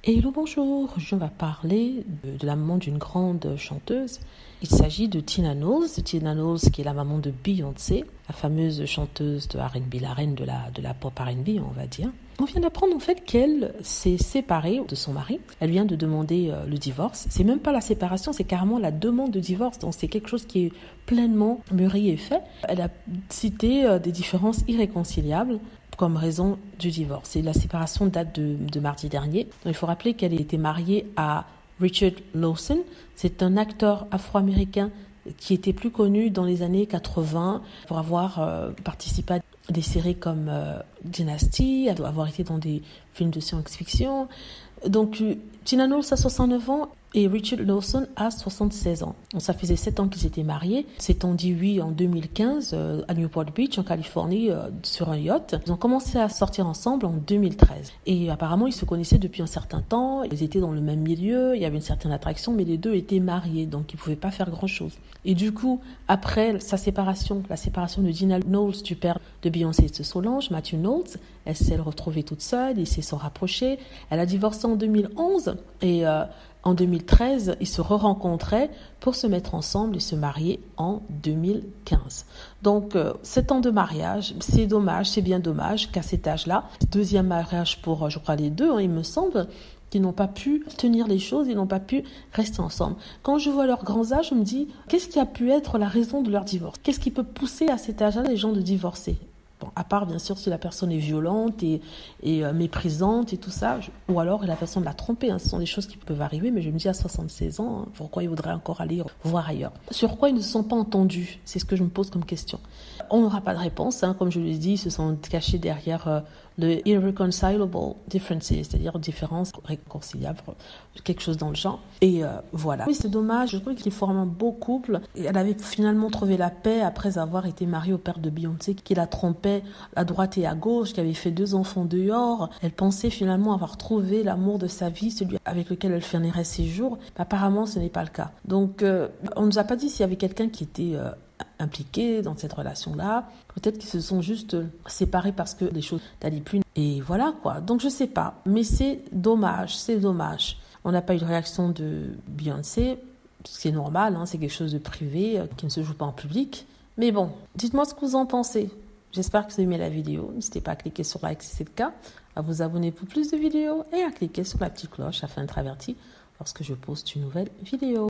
Hello, bonjour, je vais parler de la maman d'une grande chanteuse. Il s'agit de Tina Knowles. Tina Knowles qui est la maman de Beyoncé, la fameuse chanteuse de R&B, la reine de la pop R&B, on va dire. On vient d'apprendre en fait qu'elle s'est séparée de son mari. Elle vient de demander le divorce. C'est même pas la séparation, c'est carrément la demande de divorce. Donc c'est quelque chose qui est pleinement mûri et fait. Elle a cité des différences irréconciliables comme raison du divorce. Et la séparation date de mardi dernier. Donc, il faut rappeler qu'elle était mariée à Richard Lawson. C'est un acteur afro-américain qui était plus connu dans les années 80 pour avoir participé à des séries comme Dynasty, avoir été dans des films de science-fiction. Donc, Tina Knowles a 69 ans et Richard Lawson a 76 ans. Donc, ça faisait 7 ans qu'ils étaient mariés. S'étant dit oui en 2015 à Newport Beach, en Californie, sur un yacht. Ils ont commencé à sortir ensemble en 2013. Et apparemment, ils se connaissaient depuis un certain temps. Ils étaient dans le même milieu, il y avait une certaine attraction, mais les deux étaient mariés, donc ils ne pouvaient pas faire grand-chose. Et du coup, après sa séparation, la séparation de Tina Knowles du père de Beyoncé et de Solange, Matthew Knowles, elle s'est retrouvée toute seule, ils se sont rapprochés. Elle a divorcé en 2011 et en 2013, ils se re-rencontraient pour se mettre ensemble et se marier en 2015. Donc, 7 ans de mariage, c'est dommage, c'est bien dommage qu'à cet âge-là, deuxième mariage pour, je crois, les deux, il me semble, qu'ils n'ont pas pu tenir les choses, ils n'ont pas pu rester ensemble. Quand je vois leurs grands âges, je me dis, qu'est-ce qui a pu être la raison de leur divorce? Qu'est-ce qui peut pousser à cet âge-là les gens de divorcer? Bon, à part, bien sûr, si la personne est violente et méprisante et tout ça, ou alors la personne l'a trompé. Ce sont des choses qui peuvent arriver, mais je me dis à 76 ans, pourquoi il voudrait encore aller voir ailleurs? Sur quoi ils ne se sont pas entendus? C'est ce que je me pose comme question. On n'aura pas de réponse, comme je l'ai dit, ils se sont cachés derrière le irreconcilable differences, c'est-à-dire différences réconciliables, quelque chose dans le genre. Et voilà. Oui, c'est dommage, je trouve qu'ils forment un beau couple. Et elle avait finalement trouvé la paix après avoir été mariée au père de Beyoncé, qui la trompait à droite et à gauche, qui avait fait 2 enfants dehors. Elle pensait finalement avoir trouvé l'amour de sa vie, celui avec lequel elle finirait ses jours. Apparemment, ce n'est pas le cas. Donc, on ne nous a pas dit s'il y avait quelqu'un qui était impliqués dans cette relation-là. Peut-être qu'ils se sont juste séparés parce que les choses n'allaient plus. Et voilà quoi. Donc je sais pas. Mais c'est dommage, c'est dommage. On n'a pas eu de réaction de Beyoncé. C'est normal, c'est quelque chose de privé qui ne se joue pas en public. Mais bon, dites-moi ce que vous en pensez. J'espère que vous avez aimé la vidéo. N'hésitez pas à cliquer sur like si c'est le cas, à vous abonner pour plus de vidéos et à cliquer sur la petite cloche afin d'être averti lorsque je poste une nouvelle vidéo.